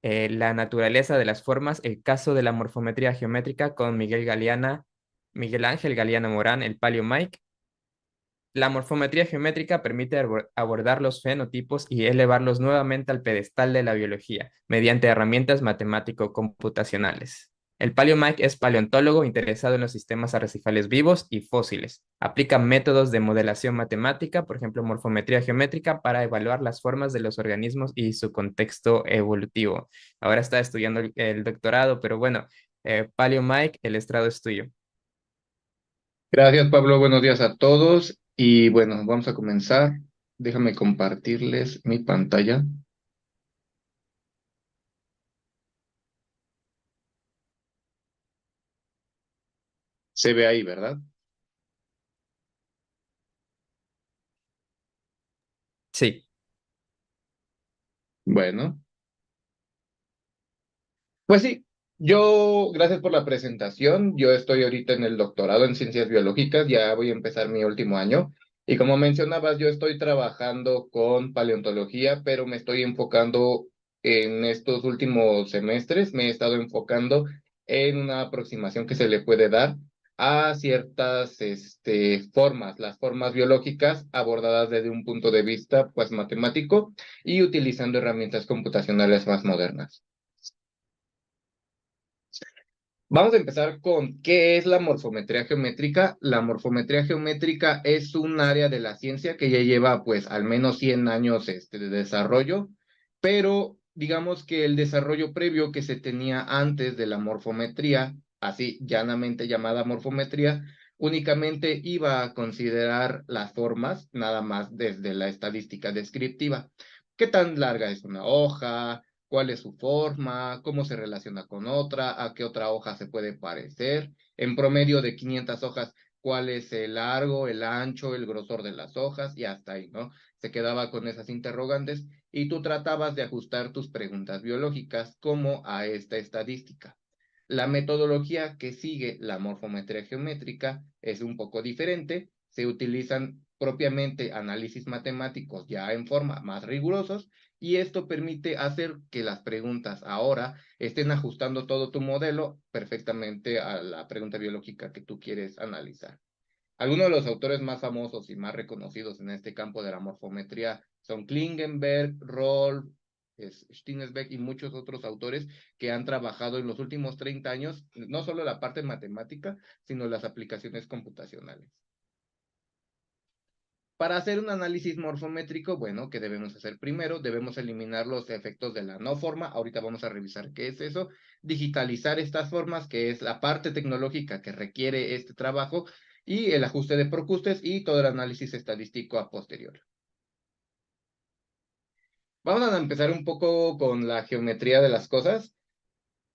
La naturaleza de las formas, el caso de la morfometría geométrica con Miguel Ángel Galeana Morán, el Palio Mike. La morfometría geométrica permite abordar los fenotipos y elevarlos nuevamente al pedestal de la biología mediante herramientas matemático-computacionales. El Palio Mike es paleontólogo interesado en los sistemas arrecifales vivos y fósiles. Aplica métodos de modelación matemática, por ejemplo, morfometría geométrica, para evaluar las formas de los organismos y su contexto evolutivo. Ahora está estudiando el doctorado, pero bueno, Palio Mike, el estrado es tuyo. Gracias, Pablo. Buenos días a todos. Y bueno, vamos a comenzar. Déjame compartirles mi pantalla. Se ve ahí, ¿verdad? Sí. Bueno, pues sí, gracias por la presentación. Yo estoy ahorita en el doctorado en ciencias biológicas, ya voy a empezar mi último año. Y como mencionabas, yo estoy trabajando con paleontología, pero me estoy enfocando en estos últimos semestres, me he estado enfocando en una aproximación que se le puede dar a ciertas formas, las formas biológicas abordadas desde un punto de vista pues matemático y utilizando herramientas computacionales más modernas. Vamos a empezar con qué es la morfometría geométrica. La morfometría geométrica es un área de la ciencia que ya lleva pues al menos 100 años de desarrollo, pero digamos que el desarrollo previo que se tenía antes de la morfometría, así llanamente llamada morfometría, únicamente iba a considerar las formas, nada más desde la estadística descriptiva. ¿Qué tan larga es una hoja? ¿Cuál es su forma? ¿Cómo se relaciona con otra? ¿A qué otra hoja se puede parecer? En promedio de 500 hojas, ¿cuál es el largo, el ancho, el grosor de las hojas? Y hasta ahí, ¿no? Se quedaba con esas interrogantes y tú tratabas de ajustar tus preguntas biológicas como a esta estadística. La metodología que sigue la morfometría geométrica es un poco diferente. Se utilizan propiamente análisis matemáticos ya en forma más rigurosos y esto permite hacer que las preguntas ahora estén ajustando todo tu modelo perfectamente a la pregunta biológica que tú quieres analizar. Algunos de los autores más famosos y más reconocidos en este campo de la morfometría son Klingenberg, Roll, Stinesbeck y muchos otros autores que han trabajado en los últimos 30 años, no solo la parte matemática, sino las aplicaciones computacionales. Para hacer un análisis morfométrico, bueno, ¿qué debemos hacer primero? Debemos eliminar los efectos de la no forma. Ahorita vamos a revisar qué es eso. Digitalizar estas formas, que es la parte tecnológica que requiere este trabajo, y el ajuste de Procustes y todo el análisis estadístico a posterior. Vamos a empezar un poco con la geometría de las cosas.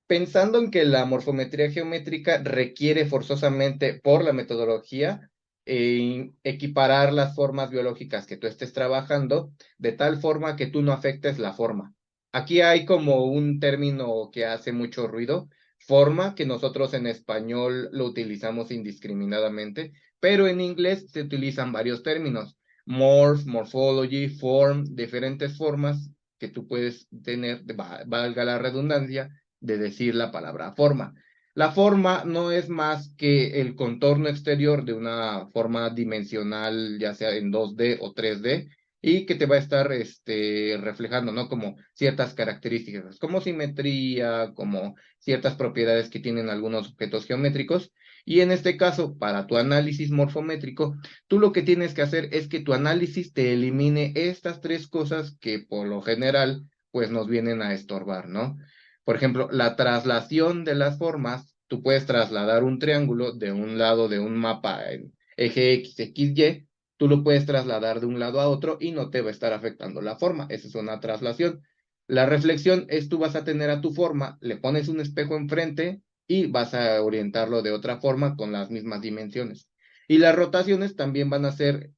Pensando en que la morfometría geométrica requiere forzosamente por la metodología equiparar las formas biológicas que tú estés trabajando de tal forma que tú no afectes la forma. Aquí hay como un término que hace mucho ruido, forma, que nosotros en español lo utilizamos indiscriminadamente, pero en inglés se utilizan varios términos, morph, morphology, form, diferentes formas que tú puedes tener, valga la redundancia, de decir la palabra forma. La forma no es más que el contorno exterior de una forma dimensional, ya sea en 2D o 3D, y que te va a estar reflejando, ¿no? Como ciertas características, como simetría, como ciertas propiedades que tienen algunos objetos geométricos. Y en este caso, para tu análisis morfométrico, tú lo que tienes que hacer es que tu análisis te elimine estas tres cosas que por lo general, pues nos vienen a estorbar, ¿no? Por ejemplo, la traslación de las formas, tú puedes trasladar un triángulo de un lado de un mapa en eje X, X, Y, tú lo puedes trasladar de un lado a otro y no te va a estar afectando la forma. Esa es una traslación. La reflexión es tú vas a tener a tu forma, le pones un espejo enfrente y vas a orientarlo de otra forma con las mismas dimensiones. Y las rotaciones también van a ser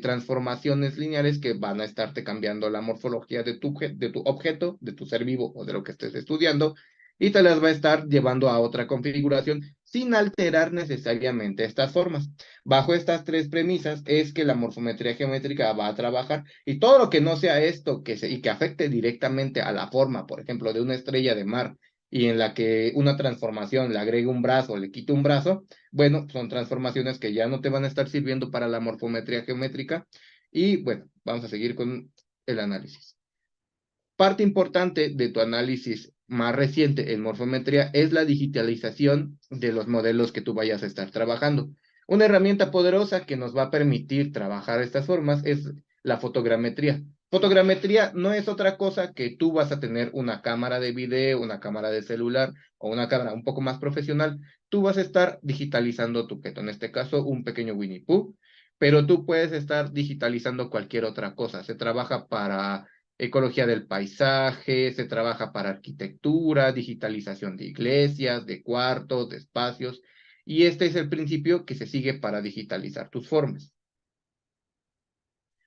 transformaciones lineales que van a estarte cambiando la morfología de tu objeto, de tu ser vivo o de lo que estés estudiando, y te las va a estar llevando a otra configuración sin alterar necesariamente estas formas. Bajo estas tres premisas es que la morfometría geométrica va a trabajar y todo lo que no sea esto y que afecte directamente a la forma, por ejemplo, de una estrella de mar y en la que una transformación le agregue un brazo o le quite un brazo, bueno, son transformaciones que ya no te van a estar sirviendo para la morfometría geométrica y bueno, vamos a seguir con el análisis. Parte importante de tu análisis más reciente en morfometría es la digitalización de los modelos que tú vayas a estar trabajando. Una herramienta poderosa que nos va a permitir trabajar estas formas es la fotogrametría. Fotogrametría no es otra cosa que tú vas a tener una cámara de video, una cámara de celular o una cámara un poco más profesional. Tú vas a estar digitalizando tu objeto, en este caso un pequeño Winnie Pooh, pero tú puedes estar digitalizando cualquier otra cosa. Se trabaja para ecología del paisaje, se trabaja para arquitectura, digitalización de iglesias, de cuartos, de espacios, y este es el principio que se sigue para digitalizar tus formas.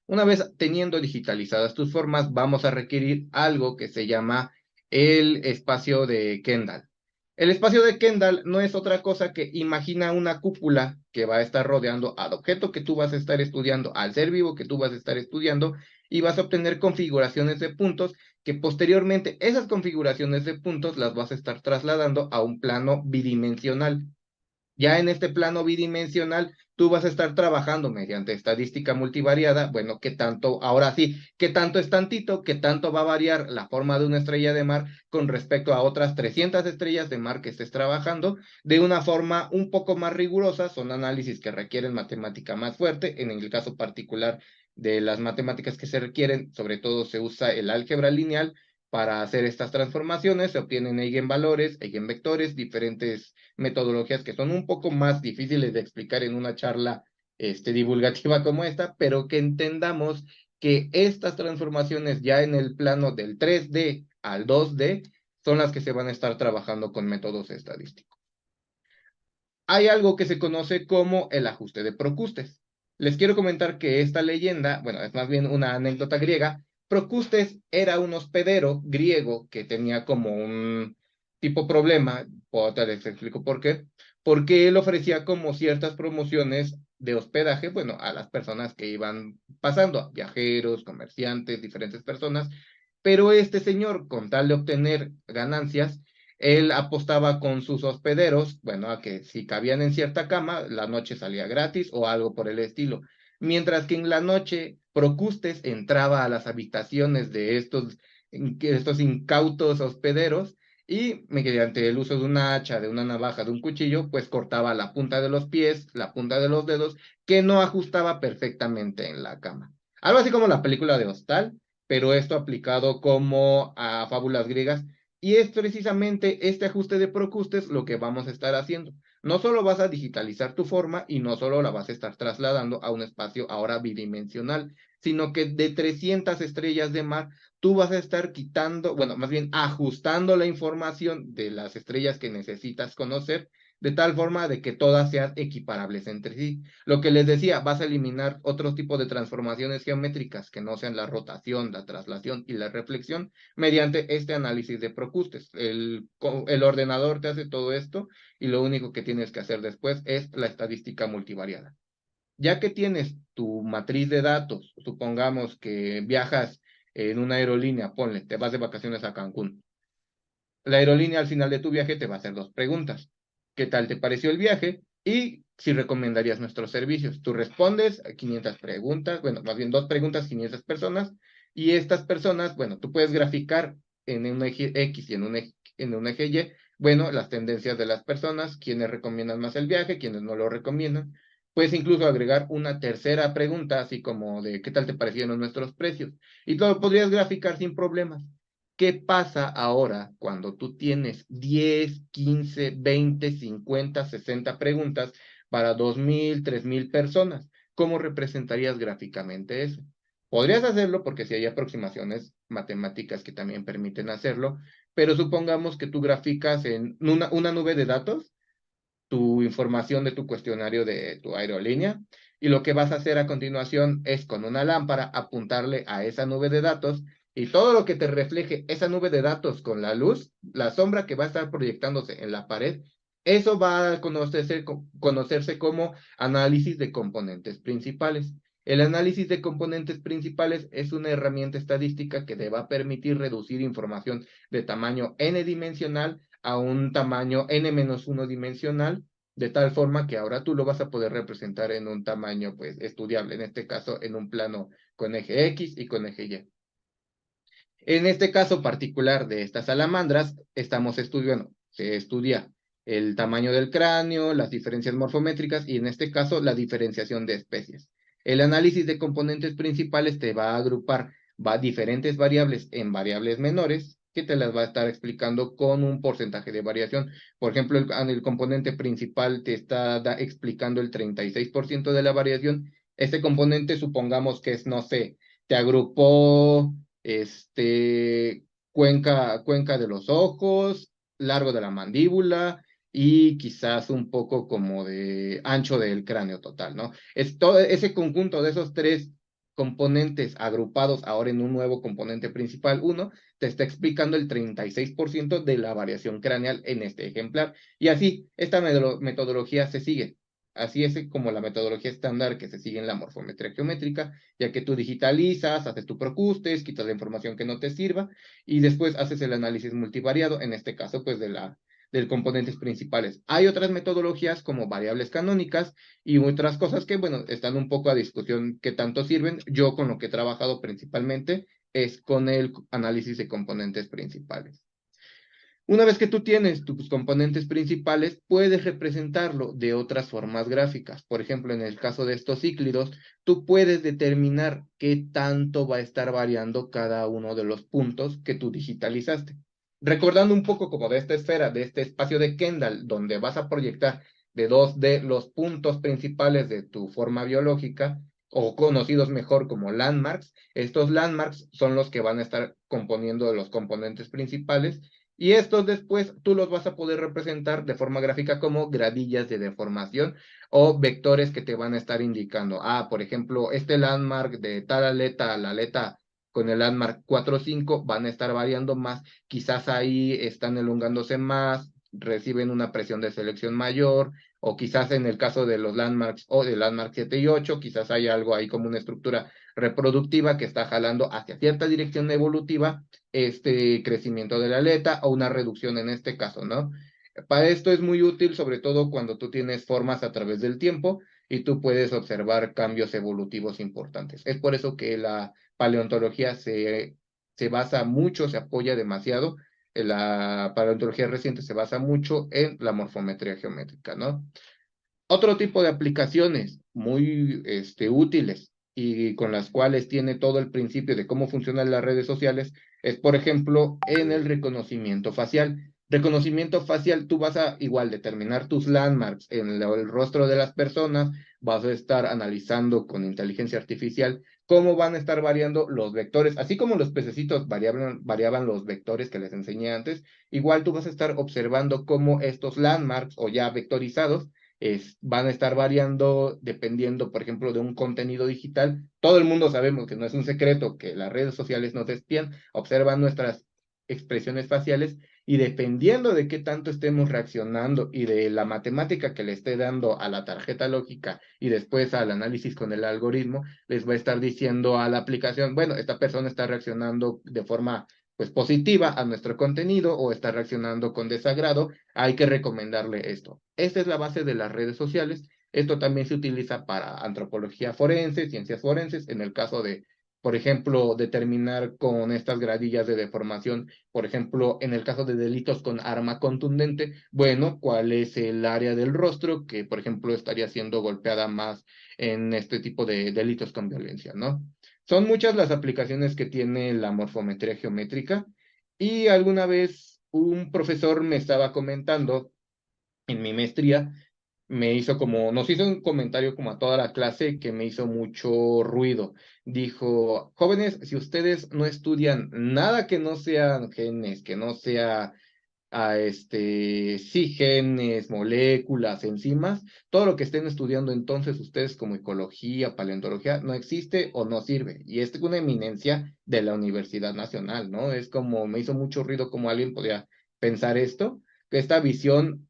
Una vez teniendo digitalizadas tus formas, vamos a requerir algo que se llama el espacio de Kendall. El espacio de Kendall no es otra cosa que imagina una cúpula que va a estar rodeando al objeto que tú vas a estar estudiando, al ser vivo que tú vas a estar estudiando, y vas a obtener configuraciones de puntos que posteriormente esas configuraciones de puntos las vas a estar trasladando a un plano bidimensional. Ya en este plano bidimensional, tú vas a estar trabajando mediante estadística multivariada. Bueno, ¿qué tanto? Ahora sí, ¿qué tanto es tantito? ¿Qué tanto va a variar la forma de una estrella de mar con respecto a otras 300 estrellas de mar que estés trabajando? De una forma un poco más rigurosa, son análisis que requieren matemática más fuerte. En el caso particular de las matemáticas que se requieren, sobre todo se usa el álgebra lineal para hacer estas transformaciones. Se obtienen eigenvalores, eigenvectores, diferentes metodologías que son un poco más difíciles de explicar en una charla divulgativa como esta, pero que entendamos que estas transformaciones ya en el plano del 3D al 2D son las que se van a estar trabajando con métodos estadísticos. Hay algo que se conoce como el ajuste de Procustes. Les quiero comentar que esta leyenda, bueno, es más bien una anécdota griega. Procustes era un hospedero griego que tenía como un tipo problema, otra vez explico por qué, porque él ofrecía como ciertas promociones de hospedaje, bueno, a las personas que iban pasando, viajeros, comerciantes, diferentes personas, pero este señor, con tal de obtener ganancias, él apostaba con sus hospederos, bueno, a que si cabían en cierta cama, la noche salía gratis o algo por el estilo. Mientras que en la noche, Procustes entraba a las habitaciones de estos incautos hospederos y mediante el uso de una hacha, de una navaja, de un cuchillo, pues cortaba la punta de los pies, la punta de los dedos, que no ajustaba perfectamente en la cama. Algo así como la película de Hostal, pero esto aplicado como a fábulas griegas, y es precisamente este ajuste de Procustes lo que vamos a estar haciendo. No solo vas a digitalizar tu forma y no solo la vas a estar trasladando a un espacio ahora bidimensional, sino que de 300 estrellas de mar, tú vas a estar quitando, bueno, más bien ajustando la información de las estrellas que necesitas conocer, de tal forma de que todas sean equiparables entre sí. Lo que les decía, vas a eliminar otro tipo de transformaciones geométricas que no sean la rotación, la traslación y la reflexión mediante este análisis de Procustes. El ordenador te hace todo esto y lo único que tienes que hacer después es la estadística multivariada. Ya que tienes tu matriz de datos, supongamos que viajas en una aerolínea, ponle, te vas de vacaciones a Cancún. La aerolínea al final de tu viaje te va a hacer dos preguntas. ¿Qué tal te pareció el viaje? Y si recomendarías nuestros servicios. Tú respondes a 500 preguntas, bueno, más bien dos preguntas, 500 personas, y estas personas, bueno, tú puedes graficar en un eje X y en un eje Y, bueno, las tendencias de las personas, quienes recomiendan más el viaje, quienes no lo recomiendan. Puedes incluso agregar una tercera pregunta, así como de ¿qué tal te parecieron nuestros precios? Y todo podrías graficar sin problemas. ¿Qué pasa ahora cuando tú tienes 10, 15, 20, 50, 60 preguntas para 2,000, 3,000 personas? ¿Cómo representarías gráficamente eso? Podrías hacerlo porque si hay aproximaciones matemáticas que también permiten hacerlo, pero supongamos que tú graficas en una nube de datos tu información de tu cuestionario de tu aerolínea y lo que vas a hacer a continuación es con una lámpara apuntarle a esa nube de datos Y todo lo que te refleje esa nube de datos con la luz, la sombra que va a estar proyectándose en la pared, eso va a conocerse como análisis de componentes principales. El análisis de componentes principales es una herramienta estadística que te va a permitir reducir información de tamaño n dimensional a un tamaño n-1 dimensional, de tal forma que ahora tú lo vas a poder representar en un tamaño pues estudiable, en este caso en un plano con eje X y con eje Y. En este caso particular de estas salamandras, estamos estudiando, se estudia el tamaño del cráneo, las diferencias morfométricas y en este caso la diferenciación de especies. El análisis de componentes principales te va a agrupar diferentes variables en variables menores que te las va a estar explicando con un porcentaje de variación. Por ejemplo, el componente principal te está explicando el 36% de la variación. Este componente supongamos que es, no sé, te agrupó cuenca de los ojos, largo de la mandíbula y quizás un poco como de ancho del cráneo total, ¿no? Es todo ese conjunto de esos tres componentes agrupados ahora en un nuevo componente principal, uno, te está explicando el 36% de la variación craneal en este ejemplar. Y así, esta metodología se sigue. Así es como la metodología estándar que se sigue en la morfometría geométrica, ya que tú digitalizas, haces tu procustes, quitas la información que no te sirva y después haces el análisis multivariado, en este caso pues del componentes principales. Hay otras metodologías como variables canónicas y otras cosas que, bueno, están un poco a discusión qué tanto sirven. Yo con lo que he trabajado principalmente es con el análisis de componentes principales. Una vez que tú tienes tus componentes principales, puedes representarlo de otras formas gráficas. Por ejemplo, en el caso de estos cíclidos, tú puedes determinar qué tanto va a estar variando cada uno de los puntos que tú digitalizaste. Recordando un poco como de esta esfera, de este espacio de Kendall, donde vas a proyectar de dos de los puntos principales de tu forma biológica, o conocidos mejor como landmarks, estos landmarks son los que van a estar componiendo los componentes principales y estos después tú los vas a poder representar de forma gráfica como gradillas de deformación o vectores que te van a estar indicando. Por ejemplo, este landmark de tal aleta a la aleta con el landmark 4 o 5 van a estar variando más. Quizás ahí están elongándose más, reciben una presión de selección mayor, o quizás en el caso de los landmarks o de landmark 7 y 8, quizás hay algo ahí como una estructura reproductiva que está jalando hacia cierta dirección evolutiva este crecimiento de la aleta o una reducción en este caso, ¿no? Para esto es muy útil, sobre todo cuando tú tienes formas a través del tiempo y tú puedes observar cambios evolutivos importantes. Es por eso que la paleontología se basa mucho, se apoya demasiado. La paleontología reciente se basa mucho en la morfometría geométrica, ¿no? Otro tipo de aplicaciones muy útiles y con las cuales tiene todo el principio de cómo funcionan las redes sociales es, por ejemplo, en el reconocimiento facial. Reconocimiento facial, tú vas a igual determinar tus landmarks en el rostro de las personas, vas a estar analizando con inteligencia artificial cómo van a estar variando los vectores, así como los pececitos variaban los vectores que les enseñé antes, igual tú vas a estar observando cómo estos landmarks o ya vectorizados van a estar variando dependiendo, por ejemplo, de un contenido digital. Todo el mundo sabemos que no es un secreto que las redes sociales nos espían, observan nuestras expresiones faciales y dependiendo de qué tanto estemos reaccionando y de la matemática que le esté dando a la tarjeta lógica y después al análisis con el algoritmo, les va a estar diciendo a la aplicación, bueno, esta persona está reaccionando de forma pues positiva a nuestro contenido o está reaccionando con desagrado, hay que recomendarle esto. Esta es la base de las redes sociales. Esto también se utiliza para antropología forense, ciencias forenses, en el caso de, por ejemplo, determinar con estas gradillas de deformación, por ejemplo, en el caso de delitos con arma contundente, bueno, cuál es el área del rostro que, por ejemplo, estaría siendo golpeada más en este tipo de delitos con violencia, ¿no? Son muchas las aplicaciones que tiene la morfometría geométrica y alguna vez un profesor me estaba comentando en mi maestría, nos hizo un comentario como a toda la clase que me hizo mucho ruido. Dijo, jóvenes, si ustedes no estudian nada que no sean genes, que no sea a sí, genes, moléculas, enzimas, todo lo que estén estudiando entonces ustedes como ecología, paleontología, no existe o no sirve. Y es una eminencia de la Universidad Nacional, ¿no? Es como, me hizo mucho ruido como alguien podía pensar esto, que esta visión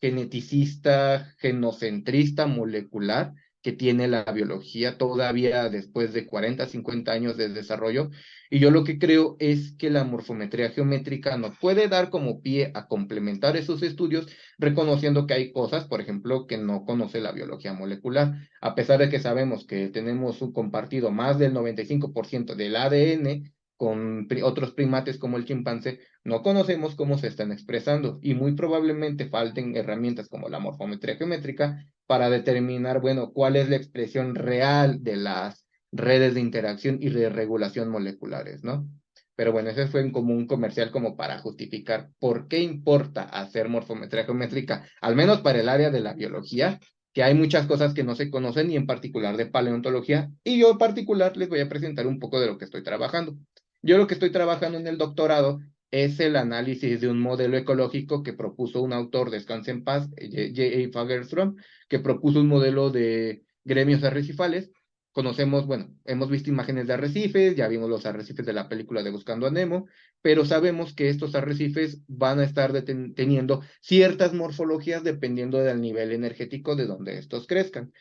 geneticista, genocentrista, molecular que tiene la biología todavía después de 40, 50 años de desarrollo. Y yo lo que creo es que la morfometría geométrica nos puede dar como pie a complementar esos estudios, reconociendo que hay cosas, por ejemplo, que no conoce la biología molecular. A pesar de que sabemos que tenemos un compartido más del 95% del ADN con otros primates como el chimpancé, no conocemos cómo se están expresando y muy probablemente falten herramientas como la morfometría geométrica para determinar, bueno, cuál es la expresión real de las redes de interacción y de regulación moleculares, ¿no? Pero bueno, ese fue como un comercial como para justificar por qué importa hacer morfometría geométrica, al menos para el área de la biología, que hay muchas cosas que no se conocen y en particular de paleontología, y yo en particular les voy a presentar un poco de lo que estoy trabajando. Yo lo que estoy trabajando en el doctorado es el análisis de un modelo ecológico que propuso un autor, descanse en paz, J.A. Fagerström, que propuso un modelo de gremios arrecifales. Conocemos, bueno, hemos visto imágenes de arrecifes, ya vimos los arrecifes de la película de Buscando a Nemo, pero sabemos que estos arrecifes van a estar teniendo ciertas morfologías dependiendo del nivel energético de donde estos crezcan.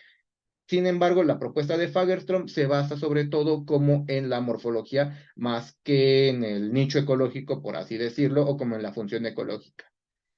Sin embargo, la propuesta de Fagerström se basa sobre todo como en la morfología más que en el nicho ecológico, por así decirlo, o como en la función ecológica.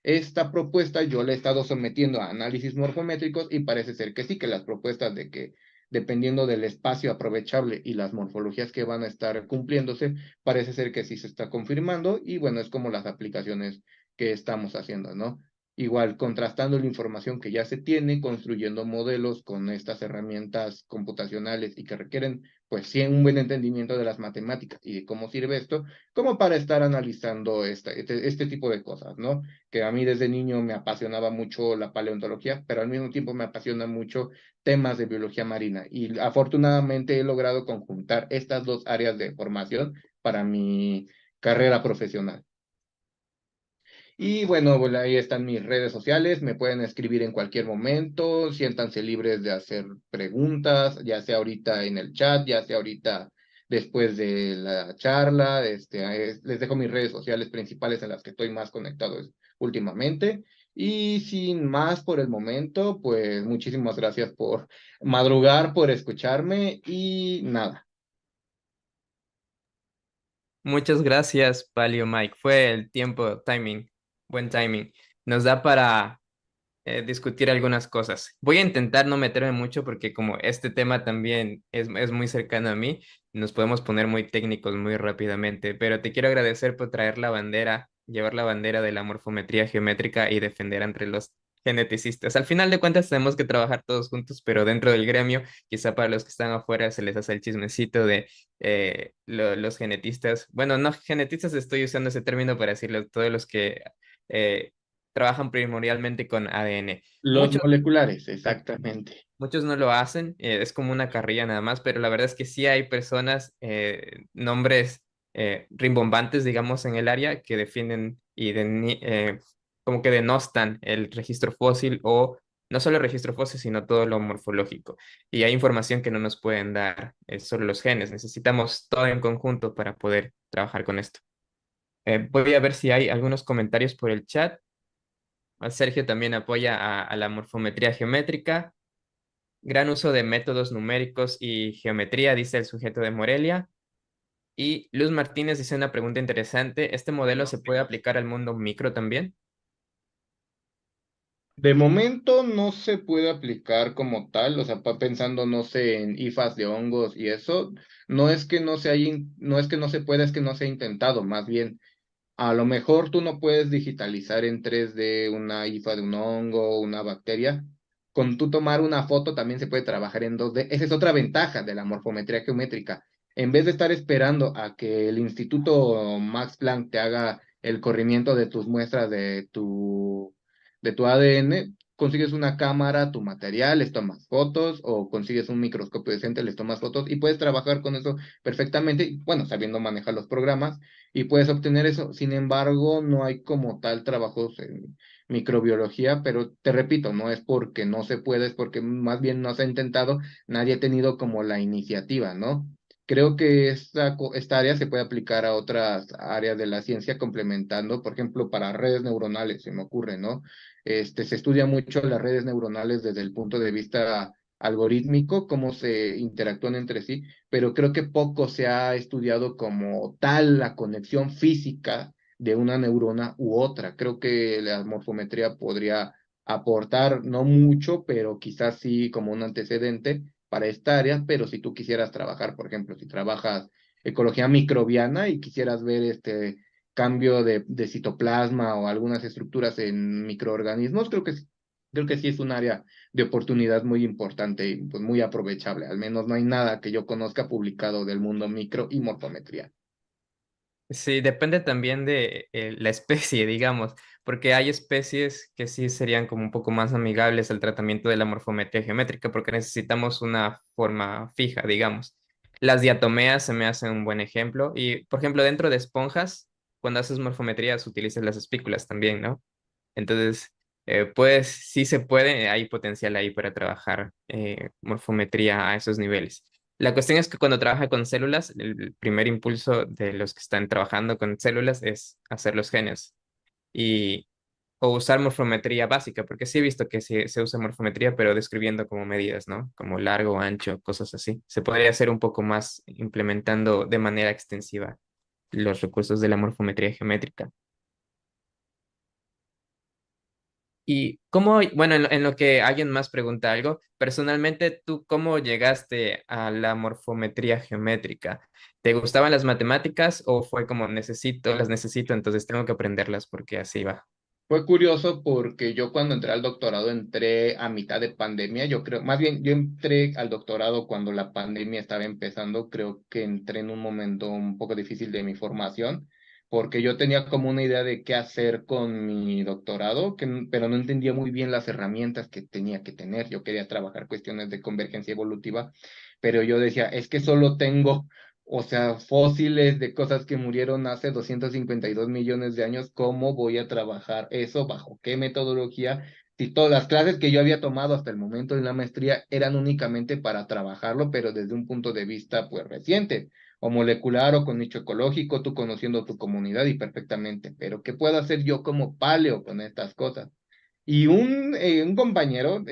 Esta propuesta yo la he estado sometiendo a análisis morfométricos y parece ser que sí, que las propuestas de que dependiendo del espacio aprovechable y las morfologías que van a estar cumpliéndose, parece ser que sí se está confirmando y bueno, es como las aplicaciones que estamos haciendo, ¿no? Igual, contrastando la información que ya se tiene, construyendo modelos con estas herramientas computacionales y que requieren, pues sí, un buen entendimiento de las matemáticas y de cómo sirve esto, como para estar analizando este tipo de cosas, ¿no? Que a mí desde niño me apasionaba mucho la paleontología, pero al mismo tiempo me apasiona mucho temas de biología marina. Y afortunadamente he logrado conjuntar estas dos áreas de formación para mi carrera profesional. Y bueno, ahí están mis redes sociales, me pueden escribir en cualquier momento, siéntanse libres de hacer preguntas, ya sea ahorita en el chat, ya sea ahorita después de la charla, les dejo mis redes sociales principales en las que estoy más conectado últimamente. Y sin más por el momento, pues muchísimas gracias por madrugar, por escucharme y nada. Muchas gracias, Palio Mike. Fue el tiempo, timing, buen timing. Nos da para discutir algunas cosas. Voy a intentar no meterme mucho porque como este tema también es muy cercano a mí, nos podemos poner muy técnicos muy rápidamente, pero te quiero agradecer por traer la bandera, llevar la bandera de la morfometría geométrica y defender entre los geneticistas. Al final de cuentas tenemos que trabajar todos juntos, pero dentro del gremio, quizá para los que están afuera se les hace el chismecito de los genetistas. Bueno, no genetistas, estoy usando ese término para decirlo, todos los que eh, trabajan primordialmente con ADN. Los Muchos, moleculares, exactamente. muchos no lo hacen, es como una carrilla nada más, pero la verdad es que sí hay personas, nombres rimbombantes, digamos, en el área que defienden y como que denostan el registro fósil o no solo el registro fósil, sino todo lo morfológico. Y hay información que no nos pueden dar solo los genes. Necesitamos todo en conjunto para poder trabajar con esto. Voy a ver si hay algunos comentarios por el chat. Sergio también apoya a la morfometría geométrica. Gran uso de métodos numéricos y geometría, dice el sujeto de Morelia. Y Luz Martínez dice una pregunta interesante. ¿Este modelo se puede aplicar al mundo micro también? De momento no se puede aplicar como tal, o sea, pensando, no sé, en IFAs de hongos y eso, no es que no se haya, no es que no se pueda, es que no se ha intentado, más bien, a lo mejor tú no puedes digitalizar en 3D una IFA de un hongo, una bacteria, con tú tomar una foto también se puede trabajar en 2D, esa es otra ventaja de la morfometría geométrica, en vez de estar esperando a que el Instituto Max Planck te haga el corrimiento de tus muestras de tu ADN, consigues una cámara, tu material, les tomas fotos, o consigues un microscopio decente, les tomas fotos, y puedes trabajar con eso perfectamente, y, bueno, sabiendo manejar los programas, y puedes obtener eso. Sin embargo, no hay como tal trabajos en microbiología, pero te repito, no es porque no se puede, es porque más bien no se ha intentado, nadie ha tenido como la iniciativa, ¿no? Creo que esta área se puede aplicar a otras áreas de la ciencia complementando, por ejemplo, para redes neuronales, se me ocurre, ¿no? Se estudia mucho las redes neuronales desde el punto de vista algorítmico, cómo se interactúan entre sí, pero creo que poco se ha estudiado como tal la conexión física de una neurona u otra. Creo que la morfometría podría aportar, no mucho, pero quizás sí como un antecedente para esta área, pero si tú quisieras trabajar, por ejemplo, si trabajas ecología microbiana y quisieras ver cambio de citoplasma o algunas estructuras en microorganismos, creo que sí es un área de oportunidad muy importante y pues muy aprovechable. Al menos no hay nada que yo conozca publicado del mundo micro y morfometría. Sí, depende también de la especie, digamos, porque hay especies que sí serían como un poco más amigables al tratamiento de la morfometría geométrica porque necesitamos una forma fija, digamos. Las diatomeas se me hacen un buen ejemplo y, por ejemplo, dentro de esponjas, cuando haces morfometrías utilizas las espículas también, ¿no? Entonces, pues sí se puede, hay potencial ahí para trabajar morfometría a esos niveles. La cuestión es que cuando trabaja con células, el primer impulso de los que están trabajando con células es hacer los genes y o usar morfometría básica, porque sí he visto que se usa morfometría, pero describiendo como medidas, ¿no? Como largo, ancho, cosas así. Se podría hacer un poco más implementando de manera extensiva los recursos de la morfometría geométrica. Y cómo, bueno, en lo que alguien más pregunta algo, personalmente, ¿tú cómo llegaste a la morfometría geométrica? ¿Te gustaban las matemáticas o fue como las necesito, entonces tengo que aprenderlas porque así va? Fue curioso porque yo cuando entré al doctorado entré a mitad de pandemia, yo creo, más bien yo entré al doctorado cuando la pandemia estaba empezando, creo que entré en un momento un poco difícil de mi formación, porque yo tenía como una idea de qué hacer con mi doctorado, pero no entendía muy bien las herramientas que tenía que tener. Yo quería trabajar cuestiones de convergencia evolutiva, pero yo decía, es que solo tengo, o sea, fósiles de cosas que murieron hace 252 millones de años. ¿Cómo voy a trabajar eso? ¿Bajo qué metodología? Si todas las clases que yo había tomado hasta el momento de la maestría eran únicamente para trabajarlo, pero desde un punto de vista pues reciente, o molecular o con nicho ecológico, tú conociendo tu comunidad y perfectamente, pero ¿qué puedo hacer yo como paleo con estas cosas? Y un compañero,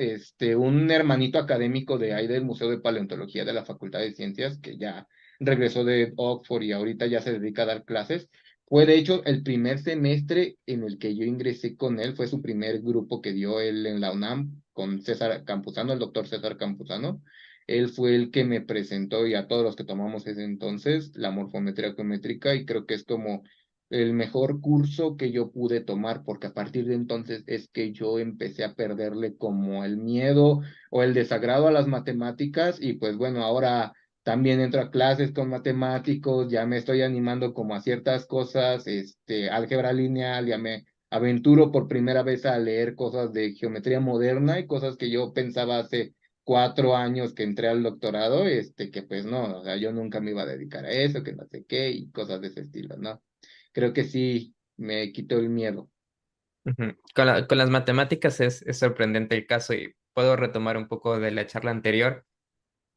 un hermanito académico de ahí del Museo de Paleontología de la Facultad de Ciencias, que ya regresó de Oxford y ahorita ya se dedica a dar clases, fue de hecho el primer semestre en el que yo ingresé con él, fue su primer grupo que dio él en la UNAM con César Campuzano, el doctor César Campuzano. Él fue el que me presentó y a todos los que tomamos ese entonces la morfometría geométrica y creo que es como el mejor curso que yo pude tomar, porque a partir de entonces es que yo empecé a perderle como el miedo o el desagrado a las matemáticas y pues bueno, ahora también entro a clases con matemáticos, ya me estoy animando como a ciertas cosas, álgebra lineal, ya me aventuro por primera vez a leer cosas de geometría moderna y cosas que yo pensaba hace 4 años que entré al doctorado, que pues no, o sea, yo nunca me iba a dedicar a eso, que no sé qué y cosas de ese estilo, ¿no? Creo que sí me quitó el miedo. Ujú. Con las matemáticas es sorprendente el caso y puedo retomar un poco de la charla anterior.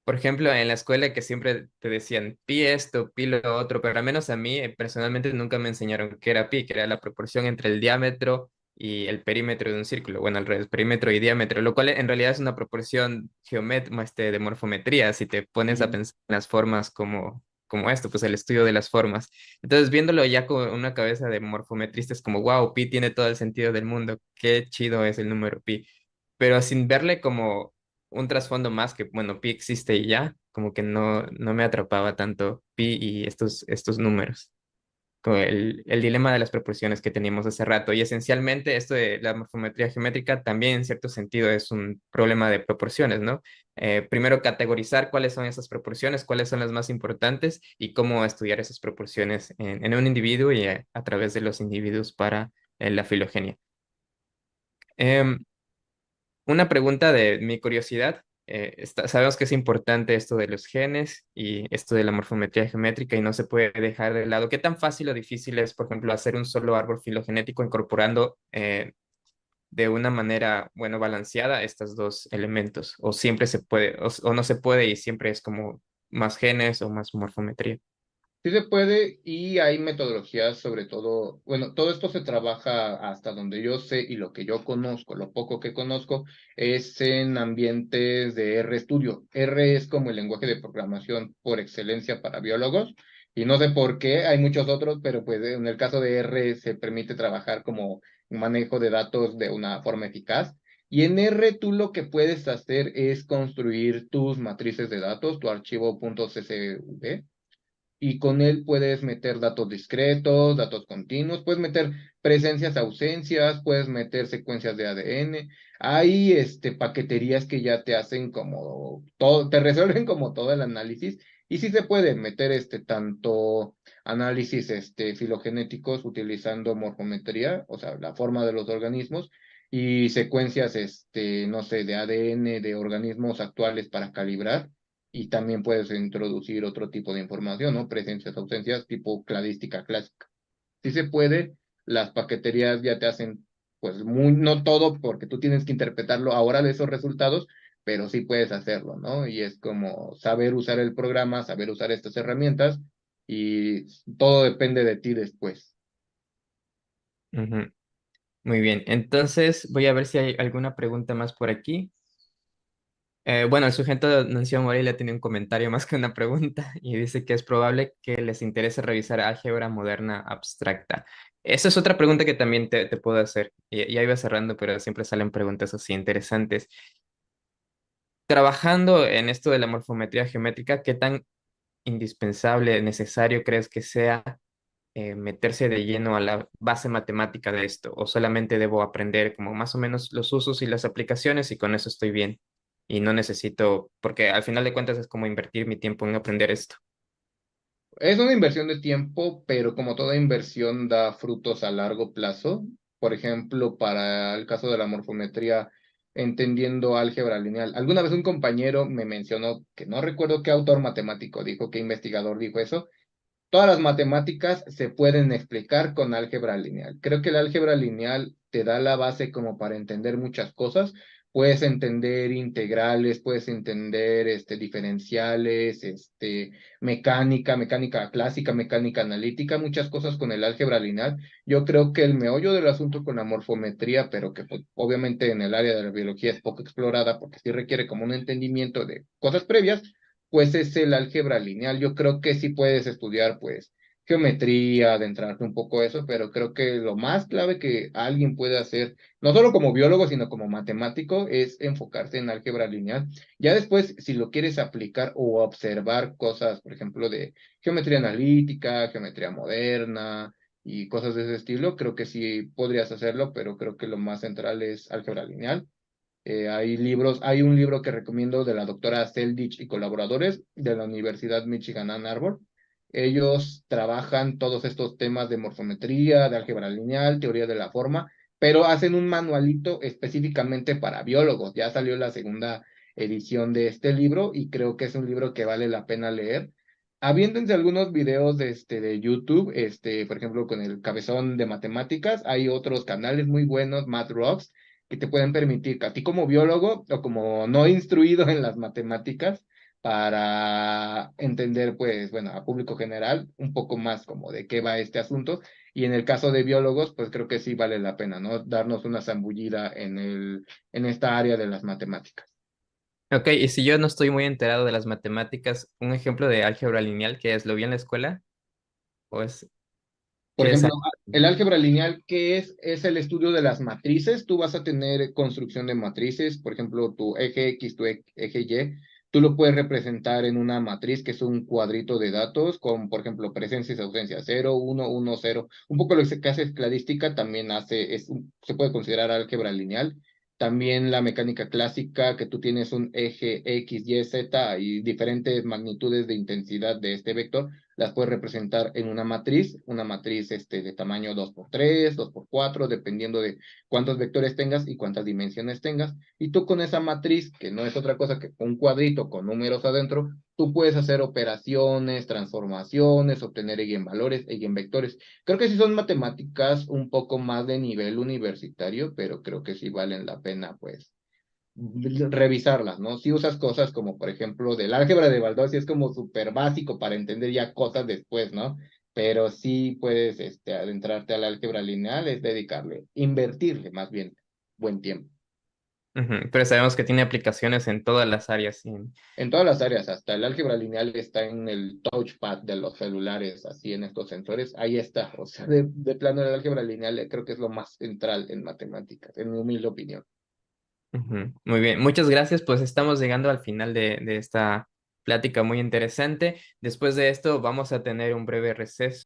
Por ejemplo, en la escuela que siempre te decían pi esto, pi lo otro, pero al menos a mí personalmente nunca me enseñaron qué era pi, que era la proporción entre el diámetro y el perímetro de un círculo. Bueno, al revés, perímetro y diámetro, lo cual en realidad es una proporción de morfometría, si te pones a Ujú. pensar en las formas como esto, pues el estudio de las formas. Entonces, viéndolo ya con una cabeza de morfometrista, es como, wow, pi tiene todo el sentido del mundo, qué chido es el número pi, pero sin verle como un trasfondo más que, bueno, pi existe y ya, como que no me atrapaba tanto pi y estos números, como el dilema de las proporciones que teníamos hace rato. Y esencialmente esto de la morfometría geométrica también en cierto sentido es un problema de proporciones, ¿no? Primero categorizar cuáles son esas proporciones, cuáles son las más importantes y cómo estudiar esas proporciones en un individuo y a través de los individuos para la filogenia. Em, Una pregunta de mi curiosidad. Sabemos que es importante esto de los genes y esto de la morfometría geométrica y no se puede dejar de lado. ¿Qué tan fácil o difícil es, por ejemplo, hacer un solo árbol filogenético incorporando de una manera, bueno, balanceada estos dos elementos? ¿O siempre se puede, o no se puede y siempre es como más genes o más morfometría? Sí se puede y hay metodologías, sobre todo, bueno, todo esto se trabaja hasta donde yo sé y lo que yo conozco, lo poco que conozco, es en ambientes de RStudio. R es como el lenguaje de programación por excelencia para biólogos y no sé por qué, hay muchos otros, pero pues en el caso de R se permite trabajar como un manejo de datos de una forma eficaz. Y en R tú lo que puedes hacer es construir tus matrices de datos, tu archivo .csv, y con él puedes meter datos discretos, datos continuos, puedes meter presencias, ausencias, puedes meter secuencias de ADN. Hay paqueterías que ya te hacen como todo, te resuelven como todo el análisis. Y sí se puede meter tanto análisis filogenéticos utilizando morfometría, o sea, la forma de los organismos, y secuencias no sé, de ADN de organismos actuales para calibrar, y también puedes introducir otro tipo de información, ¿no? Presencias, ausencias, tipo cladística clásica. Si se puede, las paqueterías ya te hacen, pues, no todo, porque tú tienes que interpretarlo ahora de esos resultados, pero sí puedes hacerlo, ¿no? Y es como saber usar el programa, saber usar estas herramientas, y todo depende de ti después. Ujú. Muy bien, entonces voy a ver si hay alguna pregunta más por aquí. Bueno, el sujeto Nuncio Moreira tiene un comentario más que una pregunta y dice que es probable que les interese revisar álgebra moderna abstracta. Esa es otra pregunta que también te puedo hacer. Ya iba cerrando, pero siempre salen preguntas así interesantes. Trabajando en esto de la morfometría geométrica, ¿qué tan indispensable, necesario crees que sea meterse de lleno a la base matemática de esto? ¿O solamente debo aprender como más o menos los usos y las aplicaciones y con eso estoy bien? Y no necesito, porque al final de cuentas es como invertir mi tiempo en aprender esto. Es una inversión de tiempo, pero como toda inversión da frutos a largo plazo. Por ejemplo, para el caso de la morfometría, entendiendo álgebra lineal. Alguna vez un compañero me mencionó, que no recuerdo qué autor matemático dijo, qué investigador dijo eso: todas las matemáticas se pueden explicar con álgebra lineal. Creo que el álgebra lineal te da la base como para entender muchas cosas. Puedes entender integrales, puedes entender diferenciales, mecánica clásica, mecánica analítica, muchas cosas con el álgebra lineal. Yo creo que el meollo del asunto con la morfometría, pero que pues, obviamente en el área de la biología es poco explorada porque sí requiere como un entendimiento de cosas previas, pues es el álgebra lineal. Yo creo que sí puedes estudiar, pues, geometría, adentrarte un poco eso, pero creo que lo más clave que alguien puede hacer, no solo como biólogo, sino como matemático, es enfocarse en álgebra lineal. Ya después, si lo quieres aplicar o observar cosas, por ejemplo, de geometría analítica, geometría moderna y cosas de ese estilo, creo que sí podrías hacerlo, pero creo que lo más central es álgebra lineal. Hay libros, hay un libro que recomiendo de la doctora Seldich y colaboradores de la Universidad Michigan Ann Arbor. Ellos trabajan todos estos temas de morfometría, de álgebra lineal, teoría de la forma, pero hacen un manualito específicamente para biólogos. Ya salió la segunda edición de este libro y creo que es un libro que vale la pena leer. Habiéndonos algunos videos de YouTube, por ejemplo, con el cabezón de matemáticas, hay otros canales muy buenos, Math Rocks, que te pueden permitir, a ti como biólogo o como no instruido en las matemáticas, para entender, pues, bueno, a público general, un poco más como de qué va este asunto. Y en el caso de biólogos, pues creo que sí vale la pena, ¿no? Darnos una zambullida en esta área de las matemáticas. Ok, y si yo no estoy muy enterado de las matemáticas, un ejemplo de álgebra lineal, que es, ¿lo vi en la escuela? ¿O es, Por qué es? ejemplo, el álgebra lineal, ¿qué es? Es el estudio de las matrices. Tú vas a tener construcción de matrices, por ejemplo, tu eje X, tu eje Y, tú lo puedes representar en una matriz que es un cuadrito de datos con, por ejemplo, presencias y ausencias, 0, 1, 1, 0. Un poco lo que hace cladística también hace, se puede considerar álgebra lineal. También la mecánica clásica, que tú tienes un eje X, Y, Z y diferentes magnitudes de intensidad de este vector, las puedes representar en una matriz de tamaño 2x3, 2x4, dependiendo de cuántos vectores tengas y cuántas dimensiones tengas. Y tú con esa matriz, que no es otra cosa que un cuadrito con números adentro, tú puedes hacer operaciones, transformaciones, obtener eigenvalores, eigenvectores. Creo que sí son matemáticas un poco más de nivel universitario, pero creo que sí valen la pena, pues, revisarlas, ¿no? Si usas cosas como, por ejemplo, del álgebra de Baldor, sí es como súper básico para entender ya cosas después, ¿no? Pero sí puedes, adentrarte al álgebra lineal, es dedicarle, invertirle más bien buen tiempo. Ujú. Pero sabemos que tiene aplicaciones en todas las áreas. En todas las áreas, hasta el álgebra lineal está en el touchpad de los celulares, así en estos sensores, ahí está. O sea, de plano el álgebra lineal creo que es lo más central en matemáticas, en mi humilde opinión. Ujú. Muy bien, muchas gracias. Pues estamos llegando al final de esta plática muy interesante. Después de esto vamos a tener un breve receso.